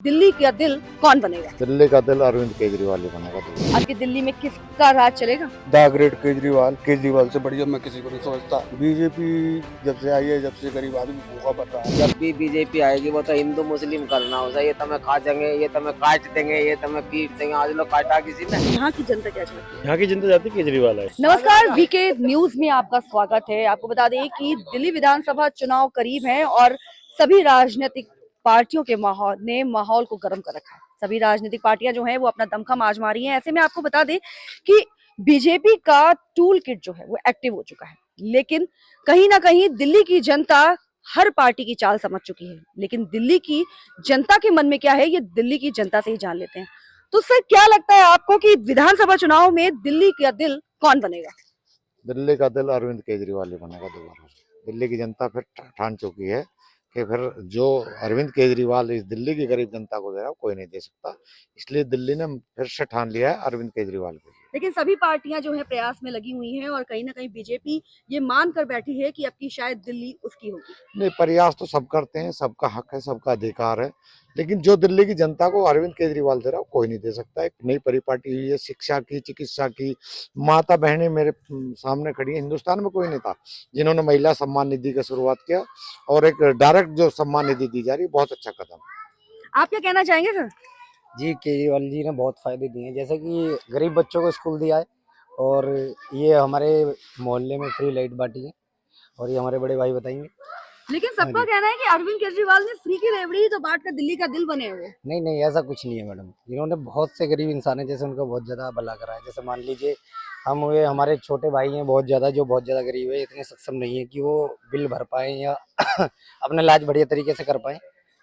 दिल्ली का दिल कौन बनेगा? दिल्ली का दिल अरविंद केजरीवाल ही बनेगा। आपकी दिल्ली में किसका राज चलेगा? द ग्रेट केजरीवाल से बढ़िया मैं किसी को नहीं समझता। बीजेपी जब से आई है, जब से गरीब आदमी भूखा पड़ रहा है। जब भी बीजेपी आएगी वो तो हिंदू मुस्लिम करना होगा। ये तुम्हें खा जाएंगे, ये तुम्हें काट देंगे, ये तुम्हें पीट देंगे। आज लोग काटा किसी ने। यहाँ की जनता क्या चाहती है? यहाँ की जनता चाहती है केजरीवाल है। नमस्कार, वीके न्यूज में आपका स्वागत है। आपको बता दें कि दिल्ली विधानसभा चुनाव करीब है और सभी राजनीतिक पार्टियों के माहौल को गर्म कर रखा है। सभी राजनीतिक पार्टियां जो हैं वो अपना दमखम आजमा रही हैं। ऐसे में आपको बता दें कि बीजेपी का टूल किट जो है वो एक्टिव हो चुका है, लेकिन कहीं ना कहीं दिल्ली की जनता हर पार्टी की चाल समझ चुकी है। लेकिन दिल्ली की जनता के मन में क्या है, ये दिल्ली की जनता से ही जान लेते हैं। तो सर, क्या लगता है आपको कि विधानसभा चुनाव में दिल्ली का दिल कौन बनेगा? दिल्ली का दिल अरविंद केजरीवाल ही बनेगा दोबारा। दिल्ली की जनता फिर ठान चुकी है कि फिर जो अरविंद केजरीवाल इस दिल्ली की गरीब जनता को दे रहा है कोई नहीं दे सकता। इसलिए दिल्ली ने फिर से ठान लिया है अरविंद केजरीवाल को। लेकिन सभी पार्टियां जो है प्रयास में लगी हुई हैं और कहीं ना कहीं बीजेपी ये मान कर बैठी है कि अब की शायद दिल्ली उसकी होगी। नहीं, प्रयास तो सब करते हैं, सबका हक है, सबका अधिकार है, लेकिन जो दिल्ली की जनता को अरविंद केजरीवाल दे रहा है कोई नहीं दे सकता। एक नई परिपाटी हुई है, शिक्षा की, चिकित्सा की। माता बहनें मेरे सामने खड़ी है। हिंदुस्तान में कोई नहीं था जिन्होंने महिला सम्मान निधि का शुरुआत किया और एक डायरेक्ट जो सम्मान निधि दी जा रही है, बहुत अच्छा कदम। आप क्या कहना चाहेंगे सर? जी, केजरीवाल जी ने बहुत फायदे दिए हैं, जैसे कि गरीब बच्चों को स्कूल दिया है और ये हमारे मोहल्ले में फ्री लाइट बांटी है और ये हमारे बड़े भाई बताएंगे। लेकिन सबका कहना है कि अरविंद केजरीवाल ने फ्री की रेवड़ी तो बांट कर दिल्ली का दिल बने हुए। नहीं नहीं, ऐसा कुछ नहीं है मैडम। इन्होंने बहुत से गरीब इंसान है जैसे उनका बहुत ज़्यादा भला करा है। जैसे मान लीजिए हम हुए, हमारे छोटे भाई हैं बहुत ज़्यादा, जो बहुत ज़्यादा गरीब है, इतने सक्षम नहीं है कि वो बिल भर पाएँ या अपना इलाज बढ़िया तरीके से कर पाएँ।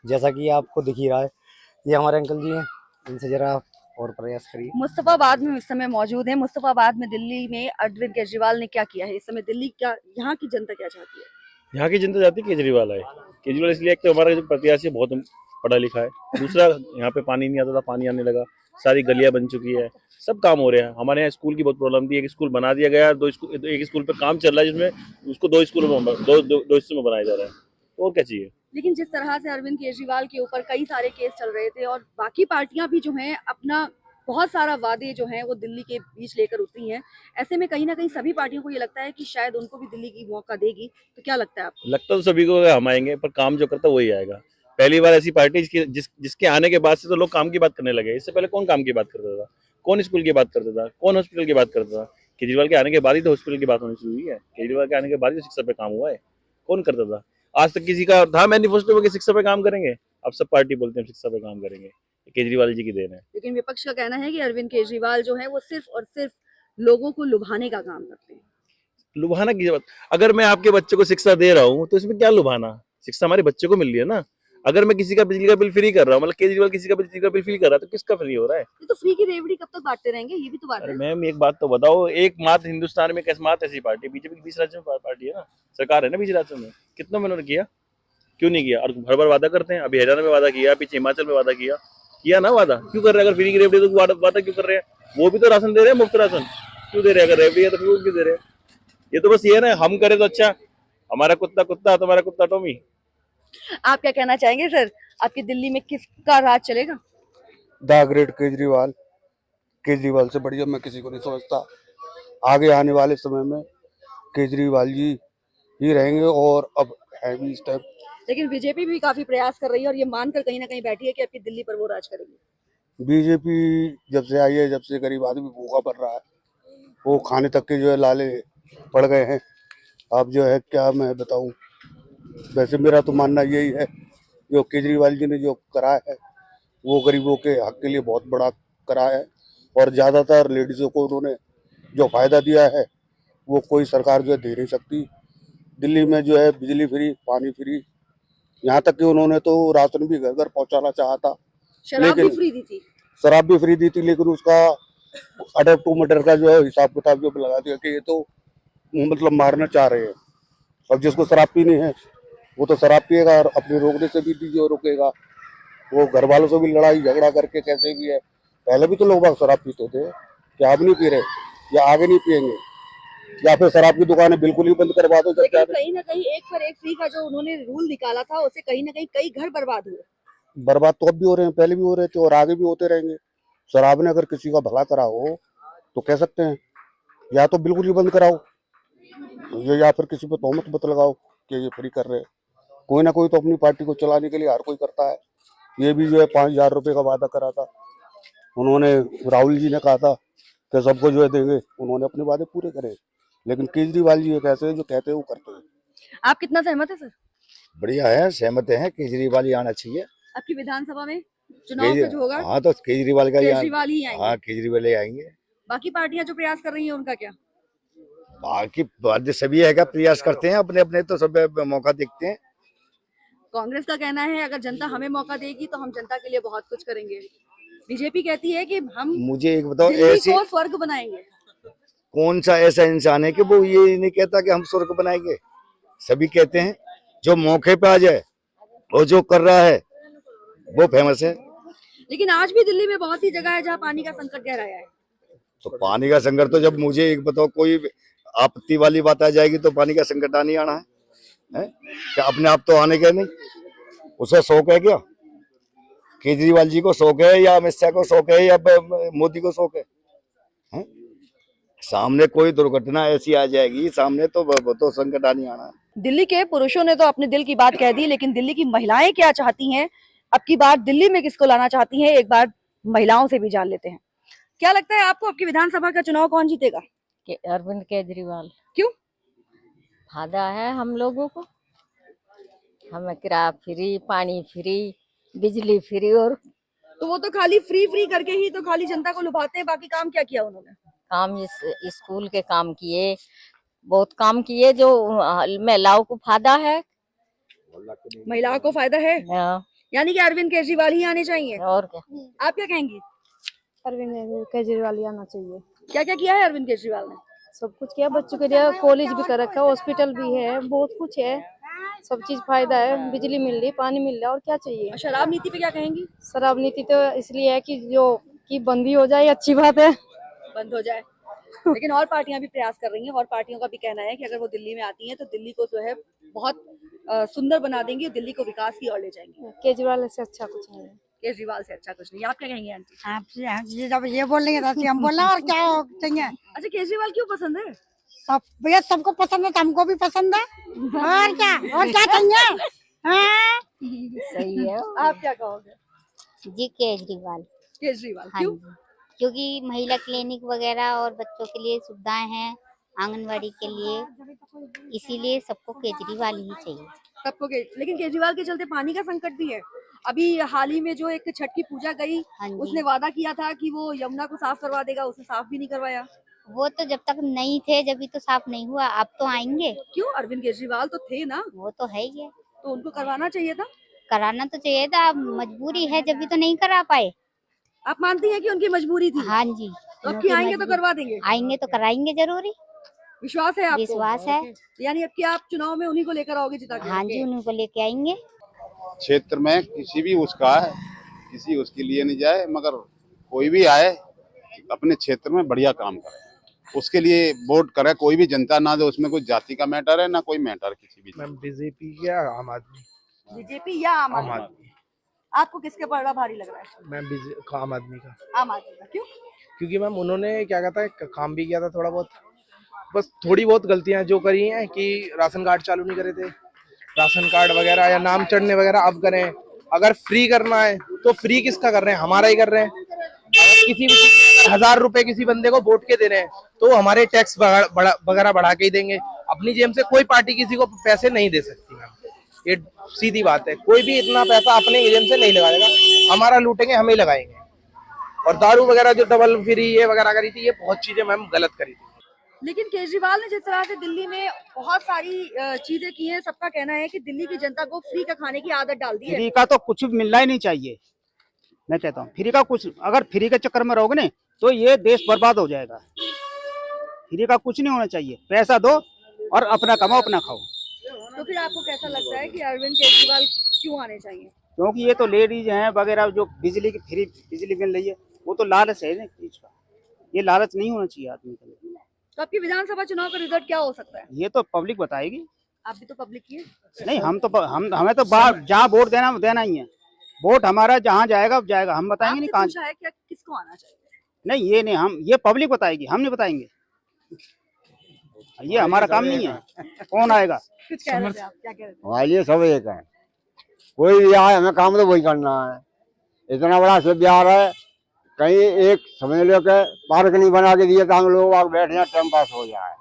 जैसा कि आपको दिख ही रहा है, ये हमारे अंकल जी हैं, इनसे जरा आप और प्रयास करिए। मुस्तफाबाद में इस समय मौजूद है। मुस्तफाबाद में दिल्ली में अरविंद केजरीवाल ने क्या किया है? इस समय दिल्ली क्या, यहाँ की जनता क्या चाहती है? यहाँ की जनता चाहती है केजरीवाल है। केजरीवाल इसलिए एक तो हमारा जो प्रत्याशी बहुत पढ़ा लिखा है, दूसरा यहाँ पे पानी नहीं आता था, पानी आने लगा, सारी गलियां बन चुकी है, सब काम हो रहे हैं। हमारे यहाँ स्कूल की बहुत प्रॉब्लम थी, एक स्कूल बना दिया गया, एक स्कूल पे काम चल रहा है जिसमें उसको दो हिस्सों में बनाया जा रहा है। तो और क्या चाहिए? लेकिन जिस तरह से अरविंद केजरीवाल के ऊपर कई सारे केस चल रहे थे और बाकी पार्टियां भी जो हैं अपना बहुत सारा वादे जो हैं वो दिल्ली के बीच लेकर उतरी हैं, ऐसे में कहीं ना कहीं सभी पार्टियों को ये लगता है कि शायद उनको भी दिल्ली की मौका देगी। तो क्या लगता है आपको? लगता तो सभी को हम आएंगे, पर काम जो करता वही आएगा। पहली बार ऐसी पार्टी जिसके आने के बाद से तो लोग काम की बात करने लगे। इससे पहले कौन काम की बात करता था? कौन स्कूल की बात करता था? कौन हॉस्पिटल की बात करता था? केजरीवाल के आने के बाद ही तो हॉस्पिटल की बात होनी शुरू हुई है। केजरीवाल के आने के बाद ही शिक्षा पे काम हुआ है। कौन करता था? आज तक किसी का था मैनिफेस्टो में शिक्षा पे काम करेंगे? अब सब पार्टी बोलते हैं शिक्षा पे काम करेंगे। केजरीवाल जी की देन है। लेकिन विपक्ष का कहना है कि अरविंद केजरीवाल जो है वो सिर्फ और सिर्फ लोगों को लुभाने का काम करते हैं। लुभाना की बात, अगर मैं आपके बच्चे को शिक्षा दे रहा हूँ तो इसमें क्या लुभाना? शिक्षा हमारे बच्चे को मिल रही है ना। अगर मैं किसी का बिजली का बिल फ्री कर रहा हूँ, मतलब केजरीवाल किसी का बिजली का बिल फ्री कर रहा है, तो किसका फ्री हो रहा है? ये तो फ्री की रेवड़ी कब तक बांटते रहेंगे? ये भी तो बात अरे है। मैम, एक बात तो बताओ, एक मात्र हिंदुस्तान में एकमात्र ऐसी पार्टी बीजेपी की 20 राज्यों में पार्टी है ना, सरकार है ना 20 राज्यों में। कितनों में उन्होंने किया? क्यों नहीं किया? और भर भर वादा करते हैं। अभी हरियाणा में वादा किया, पीछे हिमाचल में वादा किया ना वादा। क्यों कर रहे हैं? अगर फ्री की रेवड़ी तो वादा क्यों कर रहे हैं? वो भी तो राशन दे रहे हैं, मुफ्त राशन क्यों दे रहे हैं? अगर रेवड़ी है तो फिर क्यों दे रहे हैं? ये तो बस ये ना, हम करे तो अच्छा, हमारा कुत्ता कुत्ता, तुम्हारा कुत्ता टॉमी। आप क्या कहना चाहेंगे सर? आपकी दिल्ली में किसका राज चलेगा? द ग्रेट केजरीवाल से बढ़िया मैं किसी को नहीं समझता। आगे आने वाले समय में केजरीवाल जी ही रहेंगे और अब है भी इस टाइम। लेकिन बीजेपी भी काफी प्रयास कर रही है और ये मानकर कहीं ना कहीं बैठी है कि आपकी दिल्ली पर वो राज करेगी। बीजेपी जब से आई है, जब से गरीब आदमी भूखा पड़ रहा है, वो खाने तक के जो है लाले पड़ गए हैं। अब जो है क्या मैं बताऊं, वैसे मेरा तो मानना यही है, जो केजरीवाल जी ने जो करा है वो गरीबों के हक के लिए बहुत बड़ा करा है और ज़्यादातर लेडीज़ों को उन्होंने जो फ़ायदा दिया है वो कोई सरकार जो है दे नहीं सकती। दिल्ली में जो है बिजली फ्री, पानी फ्री, यहाँ तक कि उन्होंने तो राशन भी घर घर पहुँचाना चाहा था। शराब भी लेकिन फ्री दी थी। शराब भी फ्री दी थी, लेकिन उसका अडर टू मटर का जो है हिसाब किताब जो लगा दिया कि ये तो मतलब मारना चाह रहे हैं। अब जिसको शराब पीनी है वो तो शराब पिएगा और अपने रोकने से भी जो रोकेगा, वो घर वालों से भी लड़ाई झगड़ा करके कैसे भी है। पहले भी तो लोग बाग शराब पीते थे, क्या अब नहीं पी रहे या आगे नहीं पियेंगे? या फिर शराब की दुकानें बिल्कुल ही बंद करवा दो। लेकिन कहीं ना कहीं एक पर एक फ्री का जो उन्होंने रूल निकाला था उससे कहीं ना कहीं कई घर बर्बाद हुए। बर्बाद तो अब भी हो रहे हैं, पहले भी हो रहे थे और आगे भी होते रहेंगे। शराब ने अगर किसी का भला करा हो तो कह सकते हैं, या तो बिल्कुल ही बंद कराओ या फिर किसी पे तोहमत मत लगाओ कि ये फ्री कर रहे हैं। कोई ना कोई तो अपनी पार्टी को चलाने के लिए हर कोई करता है। ये भी जो है 5,000 रुपये का वादा करा था उन्होंने, राहुल जी ने कहा था कि सबको जो है देंगे, उन्होंने अपने वादे पूरे करे। लेकिन केजरीवाल जी एक ऐसे हैं जो कहते हैं वो करते हैं। आप कितना सहमत है सर? बढ़िया है, सहमत है, केजरीवाल ही आना चाहिए। आपकी विधानसभा में चुनाव जो होगा हाँ तो केजरीवाल का केजरीवाल ही आएंगे। हाँ केजरीवाल ही आएंगे। बाकी पार्टियां जो प्रयास कर रही हैं उनका क्या? बाकी बात सभी है क्या, प्रयास करते हैं अपने अपने, तो सब मौका देखते हैं। कांग्रेस का कहना है अगर जनता हमें मौका देगी तो हम जनता के लिए बहुत कुछ करेंगे। बीजेपी कहती है कि हम मुझे एक बताओ, दिल्ली ऐसी को स्वर्ग बनाएंगे। कौन सा ऐसा इंसान है कि वो ये नहीं कहता कि हम स्वर्ग बनाएंगे? सभी कहते हैं जो मौके पे आ जाए और जो कर रहा है वो फेमस है। लेकिन आज भी दिल्ली में बहुत सी जगह है जहाँ पानी का संकट गहराया है। तो पानी का संकट तो जब मुझे एक बताओ कोई आपत्ति वाली बात आ जाएगी तो पानी का संकट नहीं आना है? क्या अपने आप तो आने के नहीं? उसे शौक है क्या? केजरीवाल जी को शौक है या अमित शाह को शौक है या मोदी को शौक है? सामने कोई दुर्घटना ऐसी आ जाएगी सामने तो संकट नहीं आना। दिल्ली के पुरुषों ने तो अपने दिल की बात कह दी, लेकिन दिल्ली की महिलाएं क्या चाहती हैं, अब की बार दिल्ली में किसको लाना चाहती हैं, एक बार महिलाओं से भी जान लेते हैं। क्या लगता है आपको आपकी विधानसभा का चुनाव कौन जीतेगा? अरविंद केजरीवाल। क्यों? फायदा है हम लोगों को, हमें किराया फ्री, पानी फ्री, बिजली फ्री। और तो वो तो खाली फ्री फ्री करके ही तो खाली जनता को लुभाते हैं, बाकी काम क्या किया उन्होंने? काम इस स्कूल के काम किए, बहुत काम किए जो महिलाओं को फायदा है। महिलाओं को फायदा है, यानी कि अरविंद केजरीवाल ही आने चाहिए। और क्या? आप क्या कहेंगी? अरविंद केजरीवाल ही आना चाहिए। क्या क्या किया है अरविंद केजरीवाल ने? सब कुछ किया, बच्चों के लिए कॉलेज भी कर रखा है, हॉस्पिटल भी है, बहुत कुछ है, सब चीज फायदा है, बिजली मिल रही, पानी मिल रहा है, और क्या चाहिए। और शराब नीति पे क्या कहेंगी? शराब नीति तो इसलिए है कि जो कि बंद ही हो जाए, अच्छी बात है, बंद हो जाए। लेकिन और पार्टियां भी प्रयास कर रही हैं और पार्टियों का भी कहना है कि अगर वो दिल्ली में आती हैं तो दिल्ली को जो है बहुत सुंदर बना देंगी, दिल्ली को विकास की ओर ले जाएंगी। केजरीवाल से अच्छा कुछ नहीं है। केजरीवाल से अच्छा कुछ नहीं। आप क्या कहेंगे आंटी? आप जब ये बोलेंगे तो हम बोलना, और क्या चाहिए। अच्छा, केजरीवाल क्यों पसंद है? सब भैया सबको पसंद है तो हमको भी पसंद है, और क्या चाहिए। हाँ? सही है। आप क्या कहोगे? जी केजरीवाल। केजरीवाल हाँ क्यों? जी, क्योंकि महिला क्लिनिक वगैरह और बच्चों के लिए सुविधाएं हैं, आंगनवाड़ी के लिए, इसीलिए सबको केजरीवाल ही चाहिए। सबको लेकिन केजरीवाल के चलते पानी का संकट भी है। अभी हाल ही में जो एक छठ की पूजा गई, हाँ जी। उसने वादा किया था कि वो यमुना को साफ करवा देगा, उसने साफ भी नहीं करवाया। वो तो जब तक नहीं थे जब तो साफ नहीं हुआ, अब तो आएंगे। क्यों? अरविंद केजरीवाल तो थे ना। वो तो है ही है, तो उनको करवाना चाहिए था। कराना तो चाहिए था, अब मजबूरी है जब तो नहीं करा पाए। आप मानती हैं कि उनकी मजबूरी थी? हाँ जी, तो अब की आएंगे तो करवा देंगे। आएंगे तो कराएंगे जरूरी, विश्वास है आपको? विश्वास है। यानी अब की आप चुनाव में उन्हीं को लेकर आओगे जिता के? हाँ जी, उन्हीं को लेके आएंगे। क्षेत्र में किसी भी उसका है, किसी उसके लिए नहीं जाए, मगर कोई भी आए अपने क्षेत्र में बढ़िया काम करे, उसके लिए वोट करे। कोई भी जनता ना दे, उसमें कोई जाति का मैटर है ना कोई मैटर किसी भी। मैम बीजेपी या आम आदमी? बीजेपी या आम आदमी? आपको किसके पलड़ा भारी लग रहा है? मैम आम आदमी का। आम आदमी का क्यों? क्योंकि मैम उन्होंने क्या कहता है काम भी किया था थोड़ा बहुत, बस थोड़ी बहुत गलतियां जो करी हैं कि राशन कार्ड चालू नहीं करे थे, राशन कार्ड वगैरह या नाम चढ़ने वगैरह अब करें। अगर फ्री करना है तो फ्री किसका कर रहे हैं? हमारा ही कर रहे हैं। अगर किसी भी 1,000 रुपए किसी बंदे को वोट के दे रहे हैं तो हमारे टैक्स वगैरह बढ़ा के ही देंगे। अपनी जेब से कोई पार्टी किसी को पैसे नहीं दे सकती मैम, ये सीधी बात है। कोई भी इतना पैसा अपने एजेंट से नहीं लगाएगा, हमारा लूटेंगे हम ही लगाएंगे। और दारू वगैरह जो डबल फ्री ये वगैरह करी थी, ये बहुत चीजें मैम गलत करी थी। लेकिन केजरीवाल ने जिस तरह से दिल्ली में बहुत सारी चीजें की हैं, सबका कहना है कि दिल्ली की जनता को फ्री का खाने की आदत डाल दी है। फ्री का तो कुछ मिलना ही नहीं चाहिए, मैं कहता हूँ। फ्री का कुछ, अगर फ्री के चक्कर में रहोगे ना तो ये देश बर्बाद हो जाएगा। फ्री का कुछ नहीं होना चाहिए, पैसा दो और अपना कमाओ अपना खाओ। तो फिर आपको कैसा लगता है कि अरविंद केजरीवाल क्यों आने चाहिए? क्योंकि ये तो लेडीज हैं वगैरह, जो बिजली की फ्री बिजली मिल रही है, वो तो लालच है ना चीज का। ये लालच नहीं होना चाहिए आदमी के लिए। तो आपकी विधानसभा चुनाव का रिजल्ट क्या हो सकता है? ये तो पब्लिक बताएगी। आप भी तो पब्लिक ही है। नहीं, हमें तो जहाँ वोट देना ही है। वोट हमारा जहाँ जाएगा अब जाएगा, हम बताएंगे नहीं कहाँ। पूछा है क्या किसको आना चाहिए? नहीं ये नहीं, हम ये पब्लिक बताएगी, हम नहीं बताएंगे, ये हमारा काम नहीं है। कौन आएगा? कुछ कह रहे थे आप, क्या कह रहे थे? हमारे लिए सब एक है, कोई भी आए हमें काम तो वही करना है। इतना बड़ा शिव बिहार है, कहीं एक समझ लो कि पार्क नहीं बना के दिए तो हम लोग वहाँ बैठ जाए, टाइम पास हो जाए।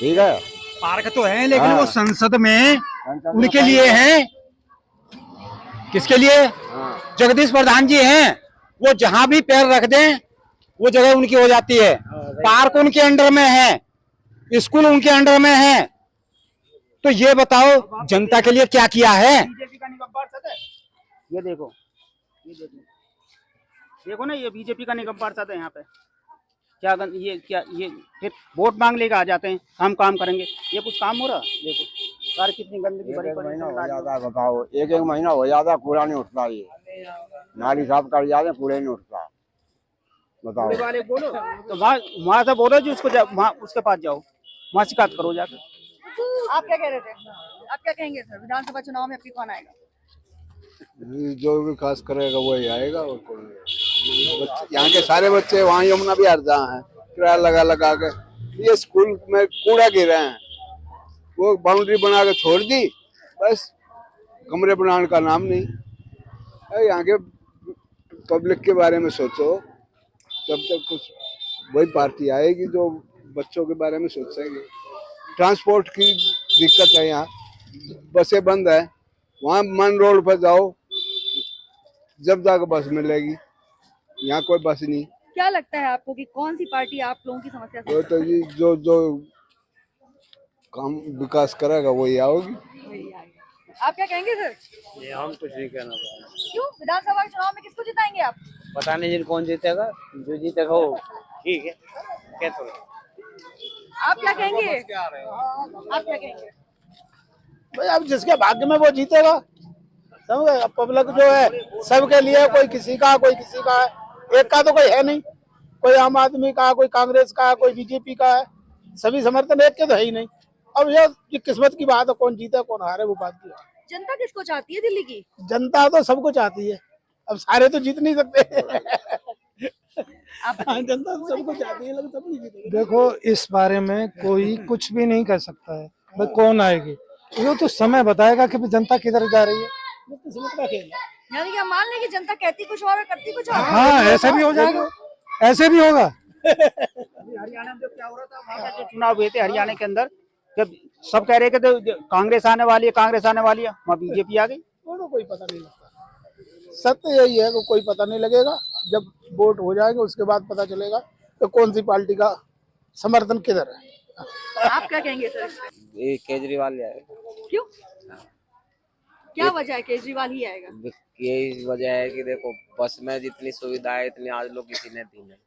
ठीक है, पार्क तो है लेकिन हाँ। वो संसद में उनके लिए है, किसके लिए? हाँ। जगदीश प्रधान जी हैं, वो जहां भी पैर रख दें वो जगह उनकी हो जाती है। पार्क उनके अंडर में है, स्कूल उनके अंडर में है, तो ये बताओ जनता के लिए क्या किया है? बीजेपी का निगब्बार सद है, ये देखो, ये देखो ना, ये बीजेपी का निगब्बार सद है यहाँ पे। ये फिर वोट मांग लेकर आ जाते हैं, हम काम करेंगे, ये कुछ काम हो रहा? देखो यार कितनी गंदगी भरी पड़ी है। हो जाता है, बताओ एक महीना हो जाता है, कूड़ा नहीं उठता, ये नाली साफ कर जाते हैं, कूड़ा नहीं उठता, बताओ। कूड़े वाले बोलो तो वहाँ से बोलो जी, उसको वहाँ उसके पास जाओ, वहाँ शिकायत करो जाकर। आप क्या कह रहे थे? आप क्या कहेंगे सर, विधानसभा चुनाव में आपकी कौन आएगा? जो विकास करेगा वही आएगा, और कौन? यहाँ के सारे बच्चे वहाँ यमुना बिहार जहाँ है, किराया लगा लगा के ये स्कूल में कूड़ा गिरे हैं, वो बाउंड्री बना के छोड़ दी, बस कमरे बनाने का नाम नहीं। यहाँ के पब्लिक के बारे में सोचो, जब तक कुछ वही पार्टी आएगी जो बच्चों के बारे में सोचेंगे। ट्रांसपोर्ट की दिक्कत है, यहाँ बसें बंद है, वहाँ मन रोड पर जाओ जब जाकर बस मिलेगी, यहाँ कोई बस नहीं। क्या लगता है आपको कि कौन सी पार्टी आप लोगों की समस्या वो तो ये जो काम विकास करेगा वही आओगी। आप क्या कहेंगे सर? ये हम कुछ नहीं कहना चाहेंगे। क्यों, विधानसभा चुनाव में किसको जिताएंगे आप? पता नहीं कौन जीतेगा, जो जीतेगा वो ठीक है, क्या तो आप क्या कहेंगे? आप क्या कहेंगे? भाई अब जिसके भाग्य में वो जीतेगा, समझे? अब पब्लिक जो है सबके लिए, कोई किसी का कोई किसी का है, एक का तो कोई है नहीं, कोई आम आदमी का, कोई कांग्रेस का, कोई बीजेपी का है, सभी समर्थन एक के तो है ही नहीं। अब ये किस्मत की बात है, कौन जीते कौन हारे वो बात की। जनता किसको चाहती है दिल्ली की? जनता तो सबको चाहती है, अब सारे तो जीत नहीं सकते। जनता तो सबको चाहती है लेकिन सब नहीं जीतेगी। देखो इस बारे में कोई कुछ भी नहीं कर सकता है, भाई कौन आएगी वो तो समय बताएगा कि जनता किधर जा रही है। किस्मत का खेल है। यानी कि हम मान लें कि जनता कहती कुछ और करती कुछ और। हाँ ऐसा भी हो जाएगा, ऐसे भी होगा। हरियाणा में क्या हो रहा था, वहाँ का जो चुनाव हुए थे हरियाणा के अंदर, जब सब कह रहे थे तो कांग्रेस आने वाली है, कांग्रेस आने वाली है, वहाँ बीजेपी आ गई। तो कोई पता नहीं लगता, सत्य यही है कि कोई पता नहीं लगेगा, जब वोट हो जाएगा उसके बाद पता चलेगा तो कौन सी पार्टी का समर्थन किधर है। आप क्या कहेंगे सर? ये केजरीवाल आएगा। क्यों, क्या वजह है केजरीवाल ही आएगा? यही वजह है कि देखो बस में जितनी सुविधा है इतनी आज लोग किसी ने दी नहीं,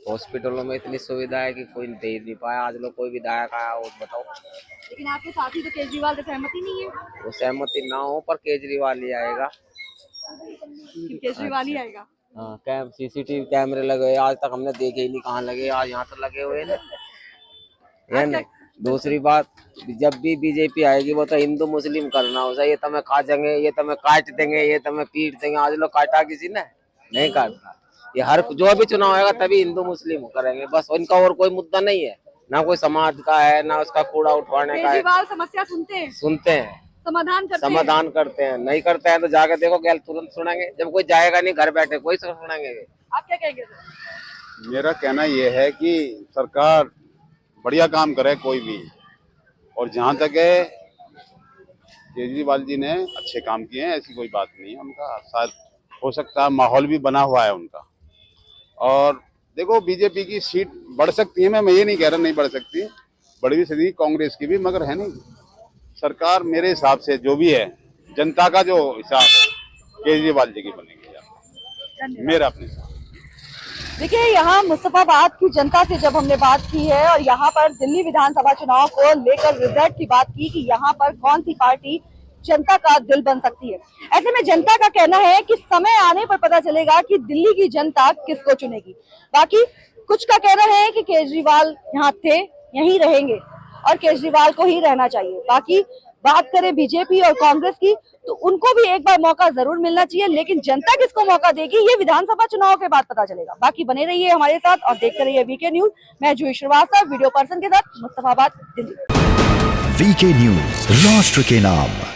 हॉस्पिटलों में इतनी सुविधा है कि कोई दे नहीं पाया, आज लोग कोई विधायक आया वो बताओ। लेकिन आपके साथी तो केजरीवाल से सहमति नहीं है। वो सहमति ना हो पर केजरीवाल ही आएगा। केजरीवाल ही आएगा। हाँ, सीसीटीवी कैमरे लगे हुए, आज तक हमने देखे ही नहीं कहाँ लगे, आज यहाँ तो लगे हुए हैं ना। दूसरी बात, जब भी बीजेपी आएगी वो तो हिंदू मुस्लिम करना हो, ये तुम्हें खा जाएंगे, ये तुम्हें काट देंगे, ये तुम्हें पीट देंगे। आज लोग काटा किसी ने नहीं काटता, ये हर जो भी चुनाव आएगा तभी हिंदू मुस्लिम करेंगे, बस उनका और कोई मुद्दा नहीं है, ना कोई समाज का है ना उसका कूड़ा उठवाने का है। केजरीवाल समस्या सुनते हैं, समाधान करते हैं, नहीं करते हैं तो जाके देखो क्या तुरंत सुनेंगे, जब कोई जाएगा नहीं घर बैठे कोई सुनेंगे। आप क्या कहेंगे सर? मेरा कहना यह है कि सरकार बढ़िया काम करे कोई भी, और जहाँ तक है केजरीवाल जी ने अच्छे काम किए हैं, ऐसी कोई बात नहीं है उनका, शायद हो सकता है माहौल भी बना हुआ है उनका। और देखो बीजेपी की सीट बढ़ सकती है, मैं ये नहीं कह रहा नहीं बढ़ सकती, बढ़ भी सकती कांग्रेस की भी, मगर है नहीं सरकार मेरे हिसाब से जो भी है जनता का जो हिसाब है केजरीवाल जी की बनेगी, मेरा अपने हिसाब। देखिए यहाँ मुस्तफाबाद की जनता से जब हमने बात की है और यहाँ पर दिल्ली विधानसभा चुनाव को लेकर रिजल्ट की बात की कि यहाँ पर कौन सी पार्टी जनता का दिल बन सकती है, ऐसे में जनता का कहना है कि समय आने पर पता चलेगा कि दिल्ली की जनता किसको चुनेगी। बाकी कुछ का कहना है कि केजरीवाल यहाँ थे, यहीं रहेंगे और केजरीवाल को ही रहना चाहिए। बाकी बात करें बीजेपी और कांग्रेस की, तो उनको भी एक बार मौका जरूर मिलना चाहिए, लेकिन जनता किसको मौका देगी ये विधानसभा चुनाव के बाद पता चलेगा। बाकी बने रहिए हमारे साथ और देखते रहिए वीके न्यूज। मैं जूही श्रीवास्तव, वीडियो पर्सन के साथ, मुस्तफाबाद, दिल्ली। वीके न्यूज, राष्ट्र के नाम।